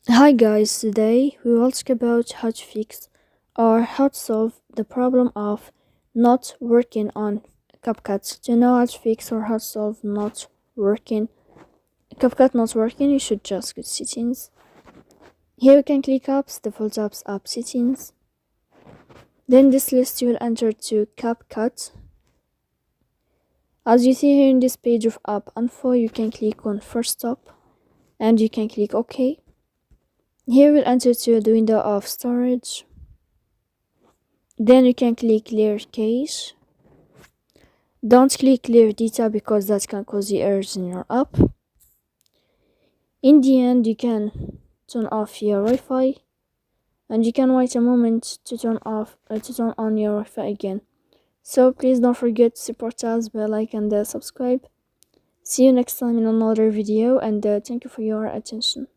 Hi guys, today we will talk about how to fix or how to solve the problem of not working on CapCut. To know how to fix or how to solve not working CapCut not working, you should just go to settings. Here you can click apps, default apps, app settings. Then this list you will enter to CapCut. As you see here in this page of app info, you can click on first stop and you can click OK. Here we'll enter to the window of storage. Then you can click clear cache. Don't click clear data because that can cause you errors in your app. In the end, you can turn off your Wi-Fi and you can wait a moment to turn on your Wi-Fi again. So please don't forget to support us by like and subscribe. See you next time in another video, and thank you for your attention.